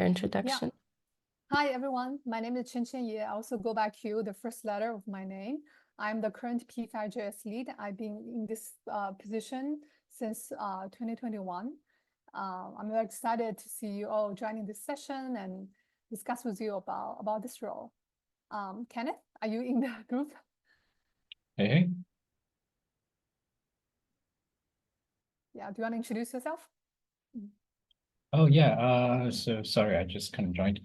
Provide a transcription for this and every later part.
your introduction. Hi, everyone. My name is Qianqian Ye. I also go by Q, the first letter of my name. I'm the current p5.js lead. I've been in this position since 2021. I'm very excited to see you all joining this session and discuss with you about this role. Kenneth, are you in the group? Hey. Yeah, do you want to introduce yourself? Oh, yeah. So sorry, I just kind of joined.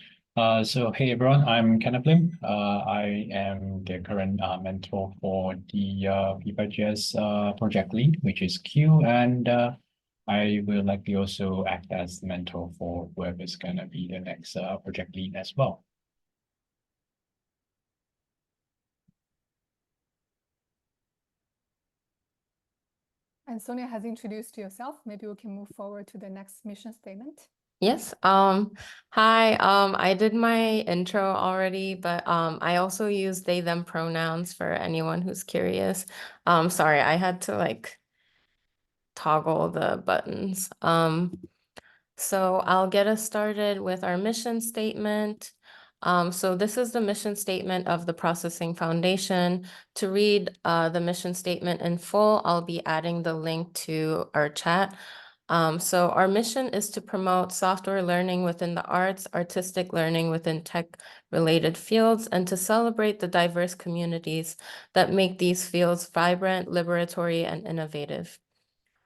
So hey everyone, I'm Kenneth Lim. I am the current mentor for the p5.js project lead, which is Q, and I will likely also act as the mentor for whoever's gonna be the next project lead as well. And Sonia has introduced yourself. Maybe we can move forward to the next mission statement. Yes. Hi. I did my intro already, but I also use they, them pronouns for anyone who's curious. Sorry, I had to like toggle the buttons. So I'll get us started with our mission statement. So this is the mission statement of the Processing Foundation. To read the mission statement in full, I'll be adding the link to our chat. So our mission is to promote software learning within the arts, artistic learning within tech-related fields, and to celebrate the diverse communities that make these fields vibrant, liberatory, and innovative.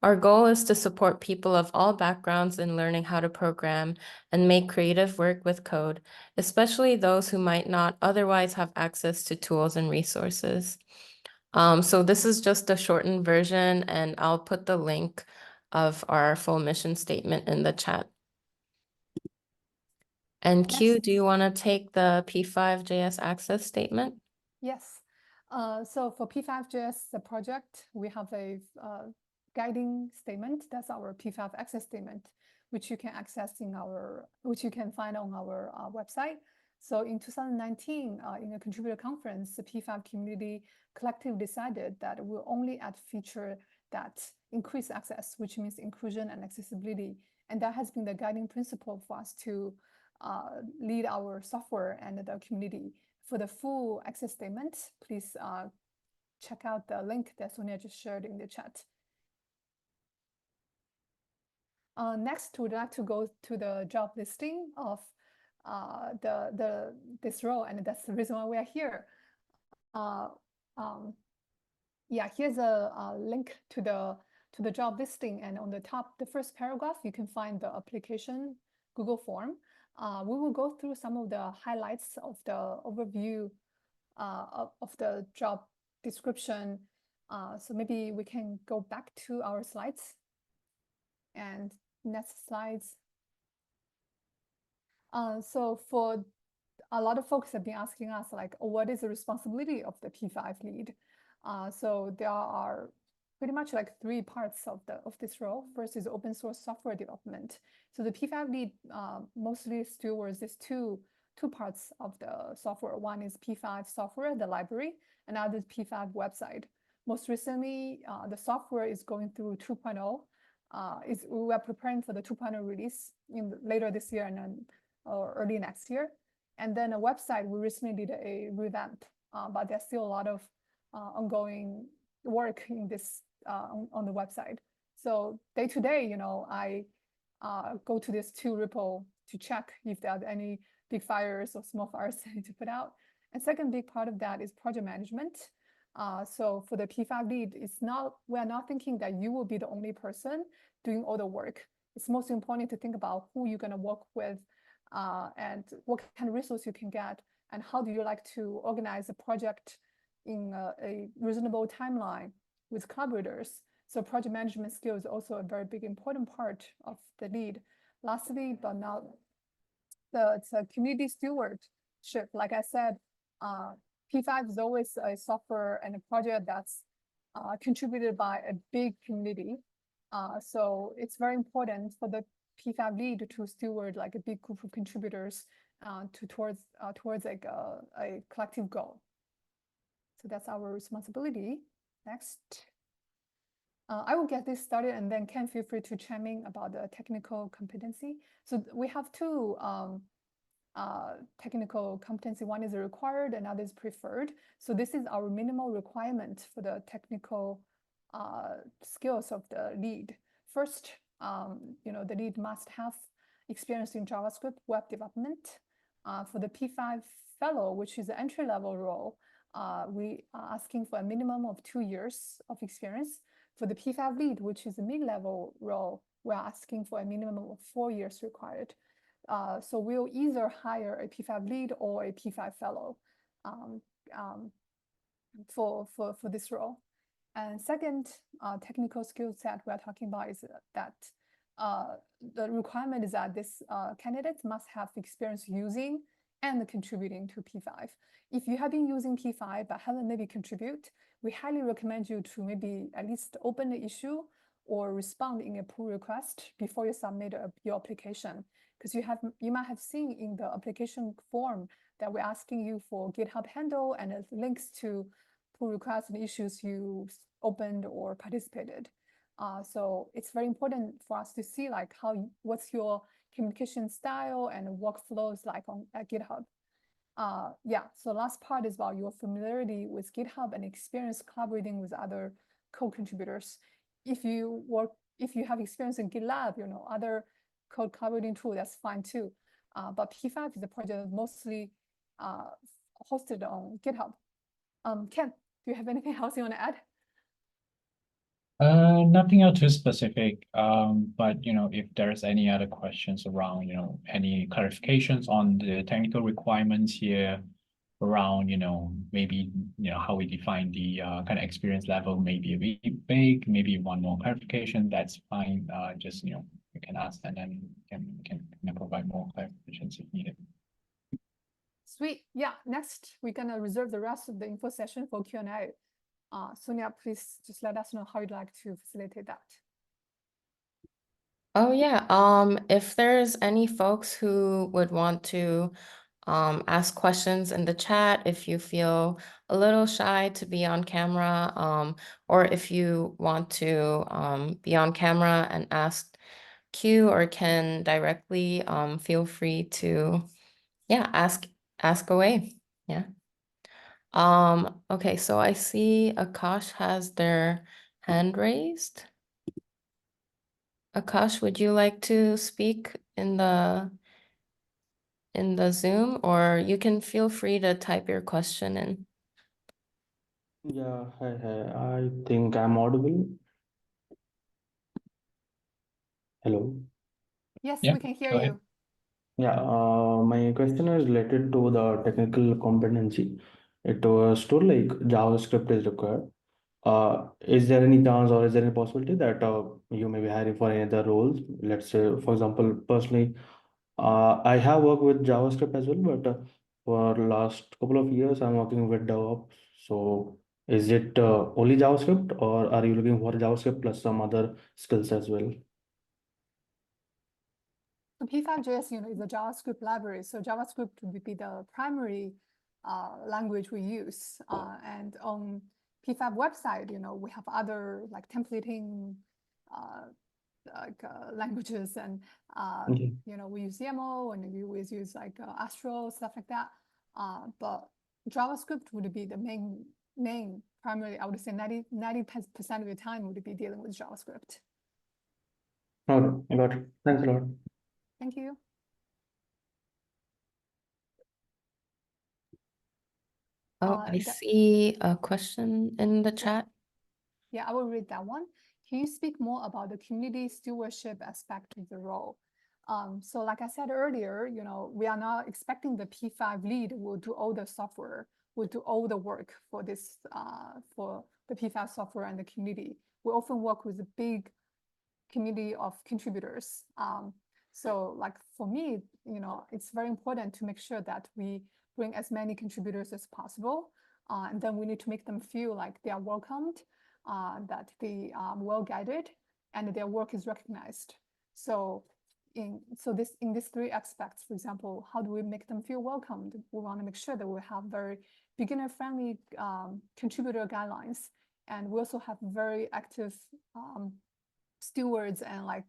Our goal is to support people of all backgrounds in learning how to program and make creative work with code, especially those who might not otherwise have access to tools and resources. So this is just a shortened version, and I'll put the link of our full mission statement in the chat. And Q, Yes. do you want to take the p5.js access statement? Yes. So for p5.js, the project, we have a guiding statement. That's our p5 access statement, which you can access which you can find on our website. So in 2019, in a contributor conference, the p5 community collective decided that we'll only add feature that increase access, which means inclusion and accessibility. And that has been the guiding principle for us to lead our software and the community. For the full access statement, please check out the link that Sonia just shared in the chat. Next, we'd like to go to the job listing of this role, and that's the reason why we are here. Yeah, here's a link to the job listing, and on the top, the first paragraph, you can find the application Google form. We will go through some of the highlights of the overview of the job description. So maybe we can go back to our slides. And next slides. So for a lot of folks have been asking us, like, oh, what is the responsibility of the P5 lead? So there are pretty much like three parts of this role. First is open source software development. So the P5 lead mostly stewards these two parts of the software. One is P5 software, the library, and other P5 website. Most recently, the software is going through 2.0. We are preparing for the 2.0 release later this year and then or early next year. And then a website, we recently did a revamp, but there's still a lot of ongoing work in this on the website. So day to day, I go to this 2 repo to check if there are any big fires or small fires I need to put out. And second big part of that is project management. So for the P5 lead, we're not thinking that you will be the only person doing all the work. It's most important to think about who you're going to work with and what kind of resource you can get, and how do you like to organize a project in a reasonable timeline with collaborators. So project management skill is also a very big important part of the lead. Lastly, but not it's a community stewardship. Like I said, P5 is always a software and a project that's contributed by a big community. So it's very important for the P5 lead to steward like a big group of contributors towards like a collective goal. So that's our responsibility. Next. I will get this started, and then Ken, feel free to chime in about the technical competency. So we have two technical competency. One is required, another is preferred. So this is our minimal requirement for the technical skills of the lead. First, the lead must have experience in JavaScript web development. For the P5 fellow, which is the entry-level role, we are asking for a minimum of 2 years of experience. For the P5 lead, which is a mid-level role, we're asking for a minimum of 4 years required. So we'll either hire a P5 lead or a P5 fellow for this role. And second technical skill set we're talking about is that the requirement is that this candidate must have experience using and contributing to P5. If you have been using P5 but haven't maybe contribute, we highly recommend you to maybe at least open the issue or respond in a pull request before you submit your application. Because you might have seen in the application form that we're asking you for GitHub handle and links to pull requests and issues you opened or participated. So it's very important for us to see like what's your communication style and workflows like at GitHub. So last part is about your familiarity with GitHub and experience collaborating with other co-contributors. If you have experience in GitLab, other code collaborating tool, that's fine too. But P5 is a project mostly hosted on GitHub. Ken, do you have anything else you want to add? Nothing else too specific. But if there's any other questions around, any clarifications on the technical requirements here around, maybe, how we define the kind of experience level, maybe a bit vague, maybe one more clarification, that's fine. Just, you can ask and then can provide more clarifications if needed. Sweet. Yeah, next we're gonna reserve the rest of the info session for Q&A. Sonia, please just let us know how you'd like to facilitate that. Oh yeah, if there's any folks who would want to ask questions in the chat, if you feel a little shy to be on camera, or if you want to be on camera and ask Q or Ken directly, feel free to, ask away. Yeah. Okay, so I see Akash has their hand raised. Akash, would you like to speak in the Zoom, or you can feel free to type your question in. Yeah, hi. I think I'm audible. Hello. Yes, Yeah, we can hear go ahead. you. Yeah, my question is related to the technical competency. It was told like JavaScript is required. Is there any chance or is there any possibility that you may be hiring for any other roles? Let's say, for example, personally, I have worked with JavaScript as well, but for last couple of years, I'm working with DevOps. So is it only JavaScript, or are you looking for JavaScript plus some other skills as well? So p5.js, is a JavaScript library. So JavaScript would be the primary language we use. And on P5 website, we have other like templating languages, and Okay. we use YAML and we always use like Astro, stuff like that. But JavaScript would be the main primarily. I would say 90% of your time would be dealing with JavaScript. Okay, I got it. Thanks a lot. Thank you. Oh, I see a question in the chat. Yeah, I will read that one. Can you speak more about the community stewardship aspect of the role? So like I said earlier, we are not expecting the P5 lead will do all the software, will do all the work for this, for the P5 software and the community. We often work with a big community of contributors. So like for me, it's very important to make sure that we bring as many contributors as possible. And then we need to make them feel like they are welcomed, that they are well guided, and their work is recognized. So in these three aspects, for example, how do we make them feel welcomed? We want to make sure that we have very beginner-friendly contributor guidelines, And we also have very active stewards and like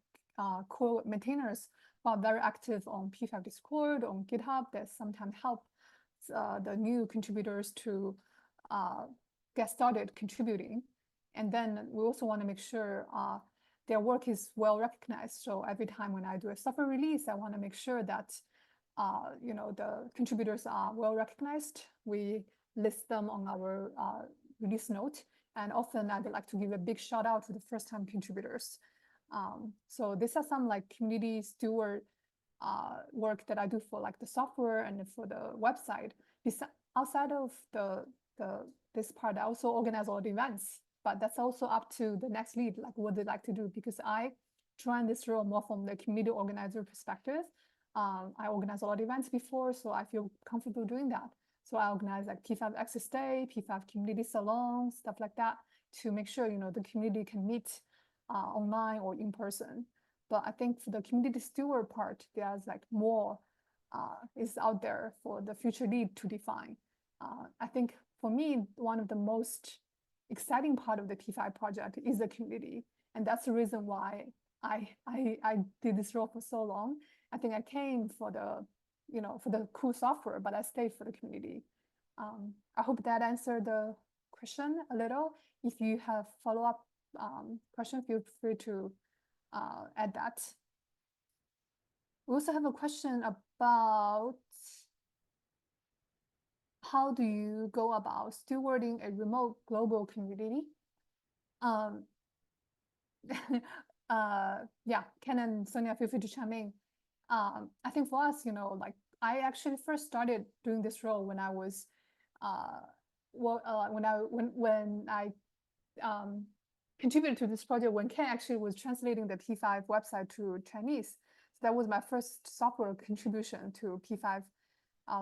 core maintainers who are very active on P5 Discord, on GitHub, that sometimes help the new contributors to get started contributing. And then we also want to make sure their work is well recognized. So every time when I do a software release, I want to make sure that the contributors are well recognized. We list them on our release note. And often I'd like to give a big shout out to the first-time contributors. So these are some like community steward work that I do for like the software and for the website. Outside of this part, I also organize all the events, but that's also up to the next lead, like what they like to do, because I joined this role more from the community organizer perspective. I organized a lot of events before, so I feel comfortable doing that. So I organize like P5 Access Day, P5 Community Salon, stuff like that, to make sure the community can meet online or in person. But I think for the community steward part, there's like more is out there for the future lead to define. I think for me, one of the most exciting part of the P5 project is the community, and that's the reason why I did this role for so long. I think I came for the for the cool software, but I stayed for the community. I hope that answered the question a little. If you have follow-up question, feel free to add that. We also have a question about how do you go about stewarding a remote global community? Yeah, Ken and Sonia, feel free to chime in. I think for us, like I actually first started doing this role when I was, when I contributed to this project when Ken actually was translating the P5 website to Chinese. So that was my first software contribution to P5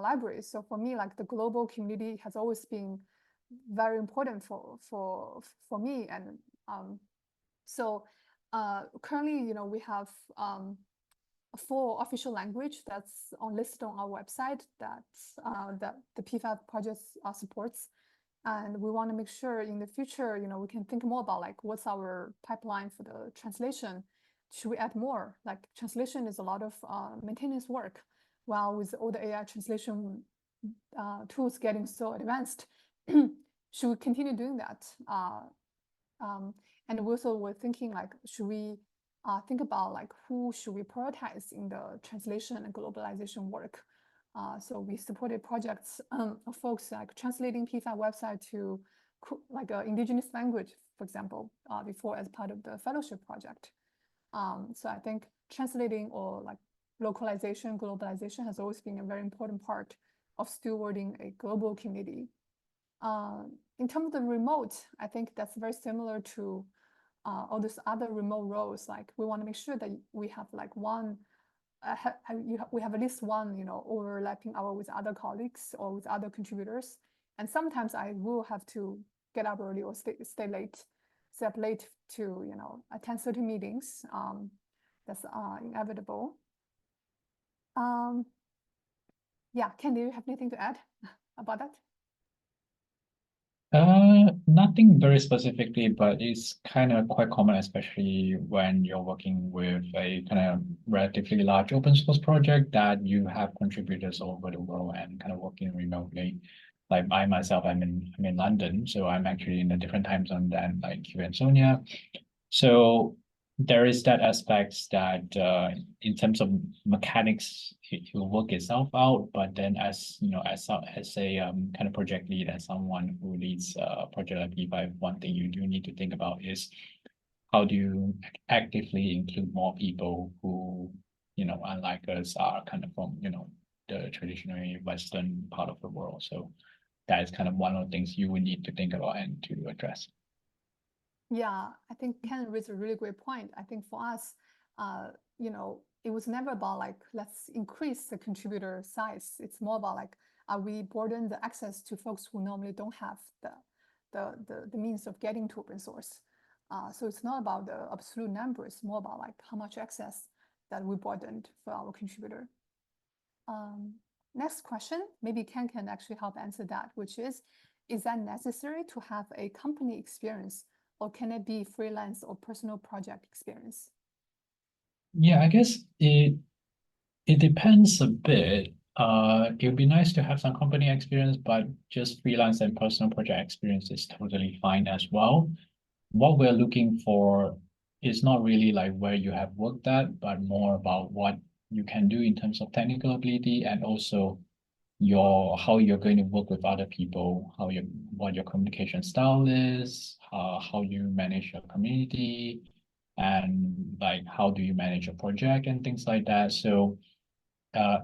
libraries. So for me, like the global community has always been very important for me. And so currently, we have a full official language that's listed on our website that the P5 project supports. And we want to make sure in the future, we can think more about like what's our pipeline for the translation. Should we add more? Like translation is a lot of maintenance work. While with all the AI translation tools getting so advanced, should we continue doing that? And also we're thinking like, should we think about like who should we prioritize in the translation and globalization work? So we supported projects of folks like translating P5 website to like an indigenous language, for example, before as part of the fellowship project. So I think translating or like localization, globalization has always been a very important part of stewarding a global community. In terms of the remote, I think that's very similar to all these other remote roles. Like we want to make sure that we have like one we have at least one, overlapping hour with other colleagues or with other contributors. And sometimes I will have to get up early or stay late to, attend certain meetings. That's inevitable. Yeah, Ken, do you have anything to add about that? Nothing very specifically, but it's kind of quite common, especially when you're working with a kind of relatively large open source project that you have contributors all over the world and kind of working remotely. Like I myself, I'm in London, so I'm actually in a different time zone than like you and Sonia. So there is that aspect that in terms of mechanics, it will work itself out. But then as a kind of project lead, as someone who leads a project like P5, one thing you do need to think about is how do you actively include more people who, unlike us, are kind of from, the traditionally Western part of the world. So that is kind of one of the things you would need to think about and to address. Yeah, I think Ken raised a really great point. I think for us, it was never about like, let's increase the contributor size. It's more about like, are we broaden the access to folks who normally don't have the means of getting to open source. So it's not about the absolute number, it's more about like how much access that we broadened for our contributor. Next question, maybe Ken can actually help answer that, which is, is that necessary to have a company experience, or can it be freelance or personal project experience? Yeah, I guess it depends a bit. It would be nice to have some company experience, but just freelance and personal project experience is totally fine as well. What we're looking for is not really like where you have worked at, but more about what you can do in terms of technical ability and also how you're going to work with other people, what your communication style is, how you manage your community, and like how do you manage a project and things like that. So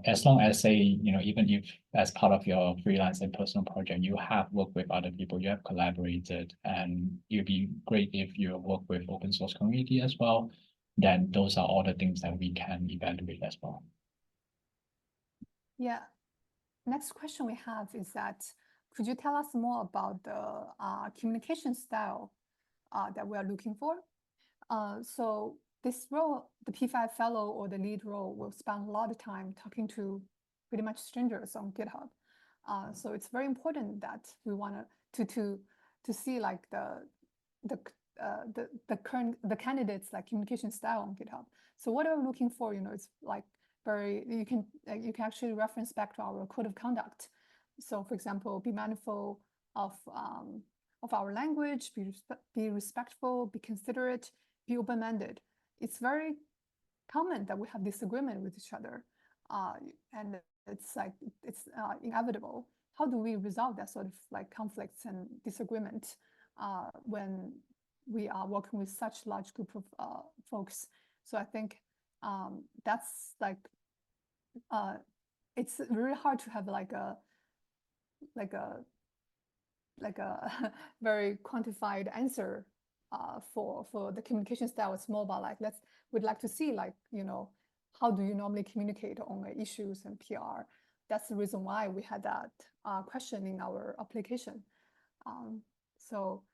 as long as even if as part of your freelance and personal project, you have worked with other people, you have collaborated, and it'd be great if you work with open source community as well, then those are all the things that we can evaluate as well. Yeah. Next question we have is that, could you tell us more about the communication style that we are looking for? So this role, the P5 fellow or the lead role, will spend a lot of time talking to pretty much strangers on GitHub. So it's very important that we want to see like the candidates like communication style on GitHub. So what are we looking for? It's like you can actually reference back to our code of conduct. So for example, be mindful of our language, be respectful, be considerate, be open-minded. It's very common that we have disagreement with each other, and it's inevitable. How do we resolve that sort of like conflicts and disagreement when we are working with such large group of folks? So I think that's like it's really hard to have like a very quantified answer for the communication style. It's more about like we'd like to see like how do you normally communicate on issues and PR. That's the reason why we had that question in our application. So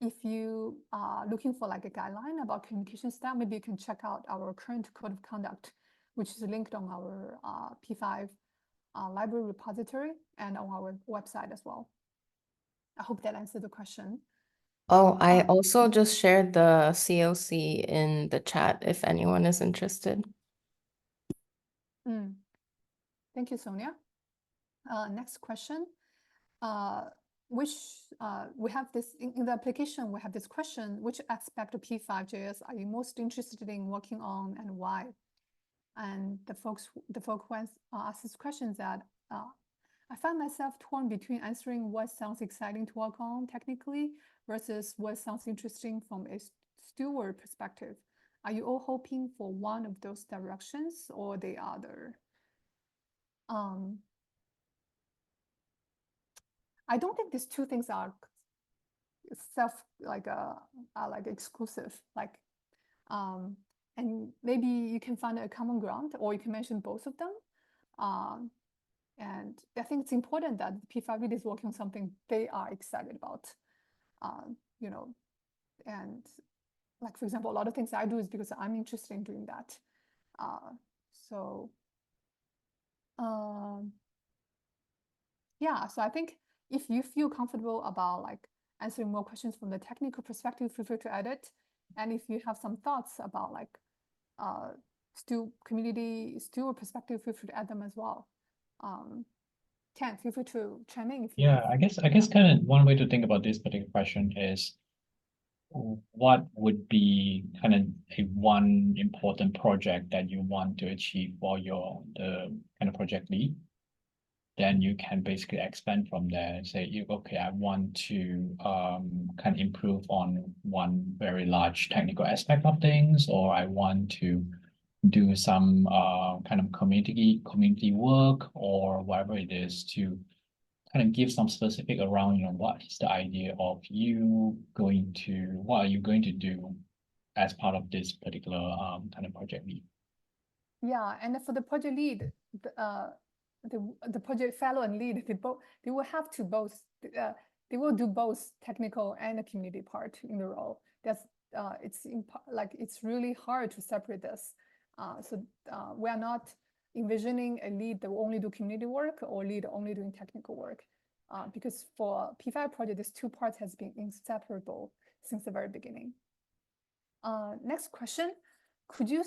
if you are looking for like a guideline about communication style, maybe you can check out our current code of conduct, which is linked on our P5 library repository and on our website as well. I hope that answered the question. Oh, I also just shared the COC in the chat if anyone is interested. Thank you, Sonia. Next question. We have this in the application, we have this question: which aspect of p5.js are you most interested in working on and why? And the folk who asked this question that I found myself torn between answering what sounds exciting to work on technically versus what sounds interesting from a steward perspective. Are you all hoping for one of those directions or the other? I don't think these two things are exclusive. And maybe you can find a common ground, or you can mention both of them. And I think it's important that P5 really is working on something they are excited about. And like, for example, a lot of things I do is because I'm interested in doing that. Yeah, so I think if you feel comfortable about like answering more questions from the technical perspective, feel free to edit. And if you have some thoughts about like steward perspective, feel free to add them as well. Ken, feel free to chime in if you Yeah, I guess kind of one way to think about this particular question is what would be kind of one important project that you want to achieve while you're the kind of project lead? Then you can basically expand from there and say, okay, I want to kind of improve on one very large technical aspect of things, or I want to do some kind of community work or whatever it is, to kind of give some specific around, what is the idea of what are you going to do as part of this particular kind of project lead? Yeah, and for the project lead, the project fellow and lead, they will have to both they will do both technical and the community part in the role. That's it's really hard to separate this. So we are not envisioning a lead that will only do community work or lead only doing technical work. because for P5 project, these two parts has been inseparable since the very beginning. Next question, could you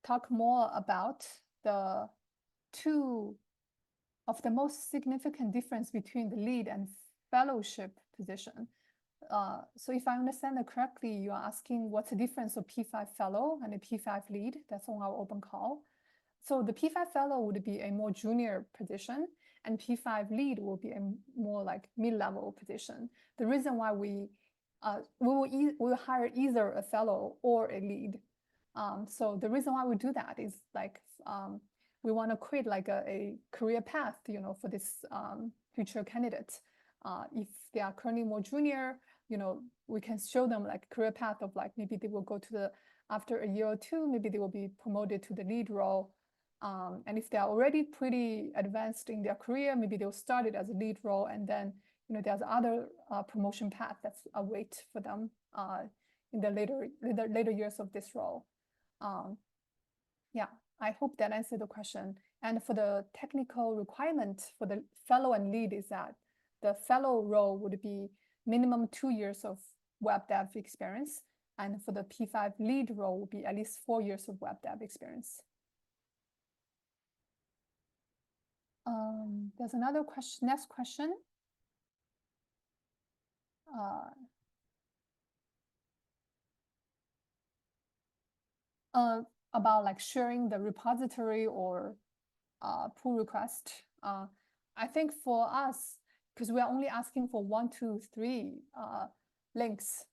talk more about the two of the most significant difference between the lead and fellowship position? So if I understand it correctly, you are asking what's the difference of P5 fellow and a P5 lead. That's on our open call. So the P5 fellow would be a more junior position, and P5 lead will be a more like mid-level position. The reason why we will hire either a fellow or a lead. So the reason why we do that is like we want to create like a career path, you know, for this future candidate. If they are currently more junior, you know, we can show them like career path of like maybe they will go to the after a year or two, maybe they will be promoted to the lead role. And if they are already pretty advanced in their career, maybe they'll start it as a lead role, and then you know there's other promotion path that's await for them in the later years of this role. Yeah, I hope that answered the question. And for the technical requirement for the fellow and lead is that the fellow role would be minimum 2 years of web dev experience, and for the P5 lead role would be at least 4 years of web dev experience. There's another question. Next question. About like sharing the repository or pull request. I think for us, because we are only asking for 1, 2, 3 links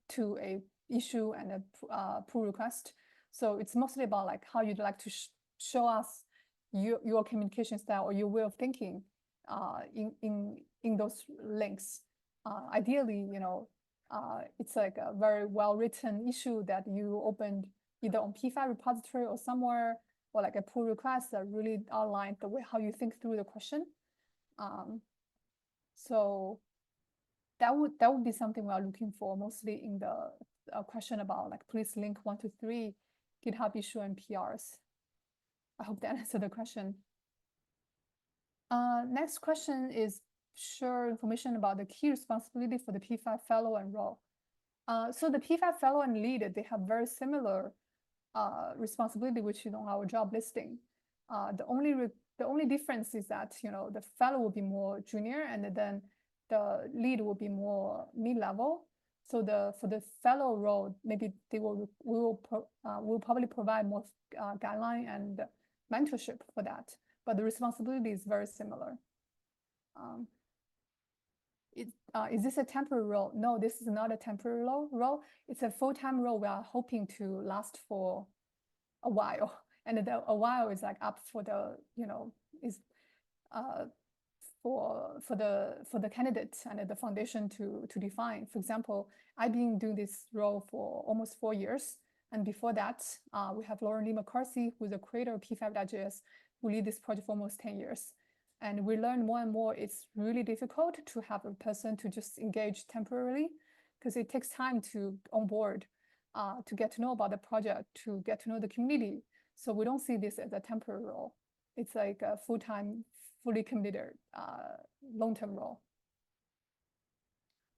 to a issue and a pull request. So it's mostly about like how you'd like to show us your communication style or your way of thinking in those links. Ideally, you know, it's like a very well-written issue that you opened either on P5 repository or somewhere, or like a pull request that really outlined the way how you think through the question. So that would be something we are looking for mostly in the question about like please link 1 to 3 GitHub issue and PRs. I hope that answered the question. Next question is share information about the key responsibility for the P5 fellow and role. So the P5 fellow and lead, they have very similar responsibility, which is on our job listing. The only difference is that, you know, the fellow will be more junior, and then the lead will be more mid-level. So for the fellow role, maybe we will probably provide more guideline and mentorship for that, but the responsibility is very similar. Is this a temporary role? No, this is not a temporary role. It's a full-time role we are hoping to last for a while. And a while is like up for the, you know, is for the candidate and the foundation to define. For example, I've been doing this role for almost 4 years. And before that, we have Lauren Lee McCarthy, who's the creator of p5.js, who lead this project for almost 10 years. And we learn more and more it's really difficult to have a person to just engage temporarily, because it takes time to onboard, to get to know about the project, to get to know the community. So we don't see this as a temporary role. It's like a full-time, fully committed, long-term role.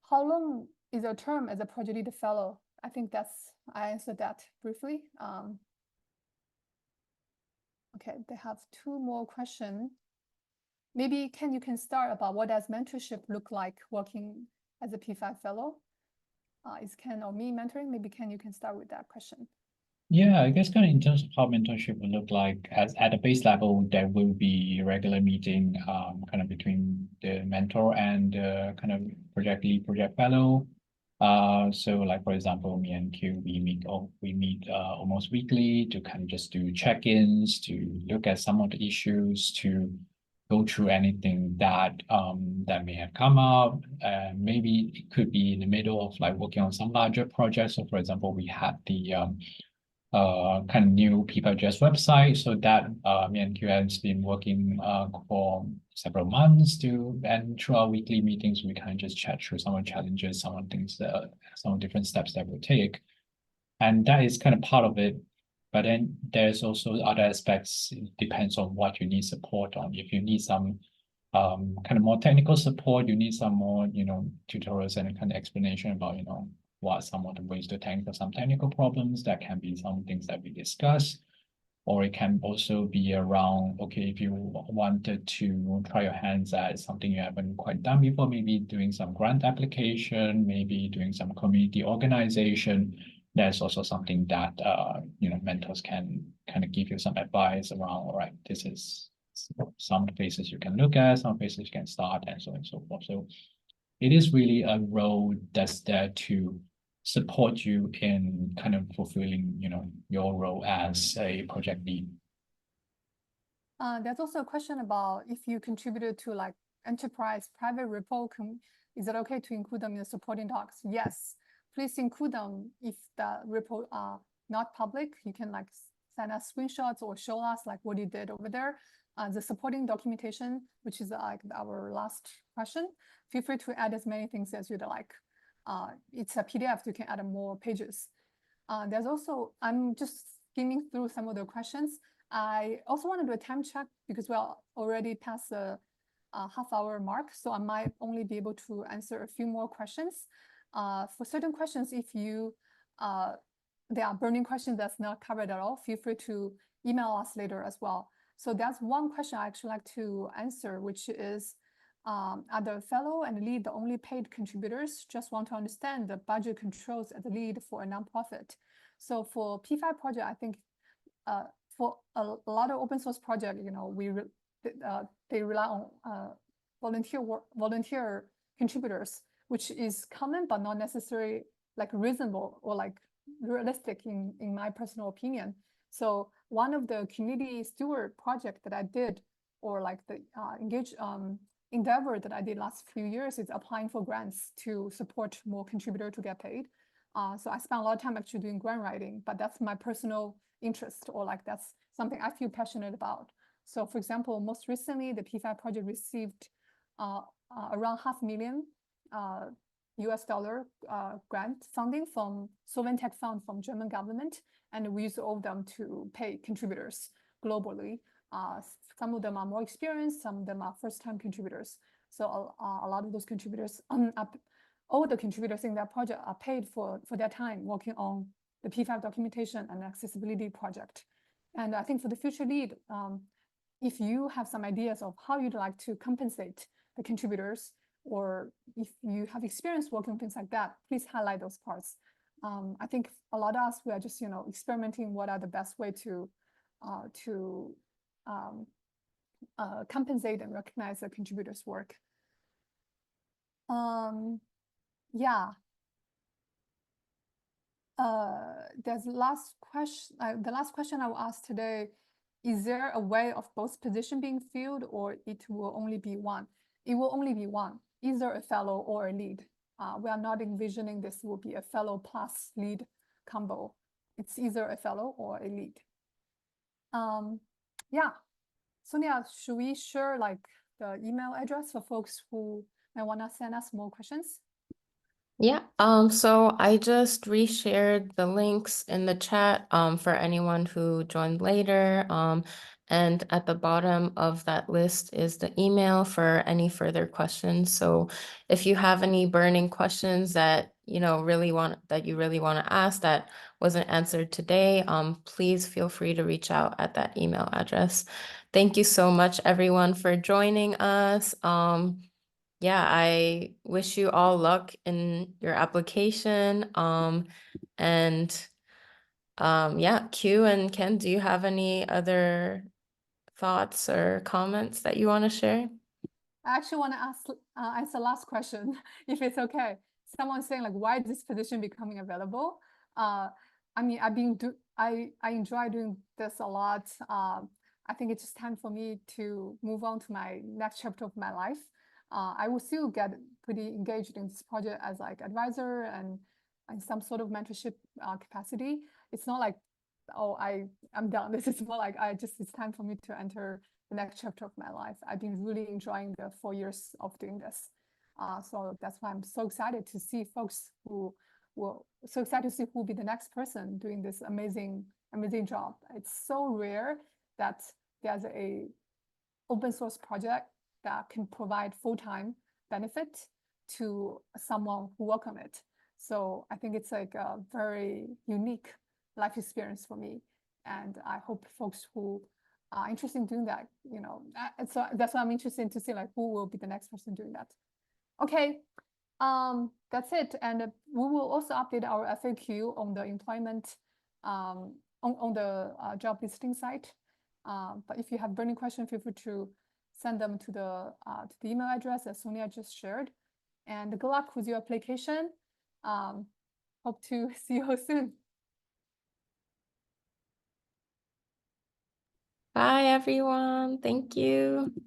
How long is your term as a project lead fellow? I think I answered that briefly. Okay, they have 2 more questions. Maybe Ken, you can start about what does mentorship look like working as a P5 fellow? Is Ken or me mentoring? Maybe Ken, you can start with that question. Yeah, I guess kind of in terms of how mentorship will look like, at the base level, there will be regular meeting kind of between the mentor and kind of project lead, project fellow. So like for example, me and Q, we meet almost weekly to kind of just do check-ins, to look at some of the issues, to go through anything that that may have come up. Maybe it could be in the middle of like working on some larger projects. So for example, we had the kind of new p5.js website, so that me and Q has been working for several months and through our weekly meetings, we kind of just chat through some of the challenges, some of the things some different steps that we'll take. And that is kind of part of it. But then there's also other aspects. It depends on what you need support on. If you need some kind of more technical support, you need some more, tutorials and kind of explanation about, what are some of the ways to tackle some technical problems. That can be some things that we discuss. Or it can also be around, okay, if you wanted to try your hands at something you haven't quite done before, maybe doing some grant application, maybe doing some community organization. That's also something that, mentors can kind of give you some advice around, all right, this is some places you can look at, some places you can start, and so on and so forth. So it is really a role that's there to support you in kind of fulfilling, your role as a project lead. There's also a question about if you contributed to like enterprise private repo, is it okay to include them in the supporting docs? Yes, please include them. If the repo are not public, you can like send us screenshots or show us like what you did over there. The supporting documentation, which is like our last question, feel free to add as many things as you'd like. It's a PDF, you can add more pages. There's also, I'm just skimming through some of the questions. I also want to do a time check because we're already past the half-hour mark, so I might only be able to answer a few more questions. For certain questions, if you there are burning questions that's not covered at all, feel free to email us later as well. So that's one question I actually like to answer, which is, are the fellow and lead the only paid contributors? Just want to understand the budget controls as a lead for a nonprofit. So for P5 project, I think for a lot of open source project, they rely on volunteer contributors, which is common but not necessarily like reasonable or like realistic in my personal opinion. So one of the community steward project that I did, or like the endeavor that I did last few years, is applying for grants to support more contributors to get paid. So I spent a lot of time actually doing grant writing, but that's my personal interest, or like that's something I feel passionate about. So for example, most recently, the P5 project received around $500,000 US dollar grant funding from Sovereign Tech Fund from German government, and we use all of them to pay contributors globally. Some of them are more experienced, some of them are first-time contributors. So a lot of those contributors, all the contributors in that project are paid for their time working on the P5 documentation and accessibility project. And I think for the future lead, if you have some ideas of how you'd like to compensate the contributors, or if you have experience working on things like that, please highlight those parts. I think a lot of us, we are just experimenting what are the best way to compensate and recognize the contributors' work. Yeah. There's last question. The last question I will ask today: is there a way of both position being filled, or it will only be one? It will only be one, either a fellow or a lead. We are not envisioning this will be a fellow plus lead combo. It's either a fellow or a lead. Yeah, Sonia, should we share like the email address for folks who might want to send us more questions? Yeah, so I just reshared the links in the chat for anyone who joined later. And at the bottom of that list is the email for any further questions. So if you have any burning questions that you really want to ask that wasn't answered today, please feel free to reach out at that email address. Thank you so much, everyone, for joining us. Yeah, I wish you all luck in your application. Yeah, Q and Ken, do you have any other thoughts or comments that you want to share? I actually want to answer last question, if it's okay. Someone's saying like, why is this position becoming available? I mean, I enjoy doing this a lot. I think it's just time for me to move on to my next chapter of my life. I will still get pretty engaged in this project as like advisor and some sort of mentorship capacity. It's not like, oh, I'm done. This is more like it's time for me to enter the next chapter of my life. I've been really enjoying the 4 years of doing this. So that's why I'm so excited to see folks who will be the next person doing this amazing job. It's so rare that there's a open source project that can provide full-time benefit to someone who work on it. So I think it's like a very unique life experience for me. And I hope folks who are interested in doing that, so that's why I'm interested to see like who will be the next person doing that. Okay, that's it. And we will also update our FAQ on the employment, on the job listing site. But if you have burning questions, feel free to send them to the email address that Sonia just shared. And good luck with your application. Hope to see you soon. Bye, everyone. Thank you.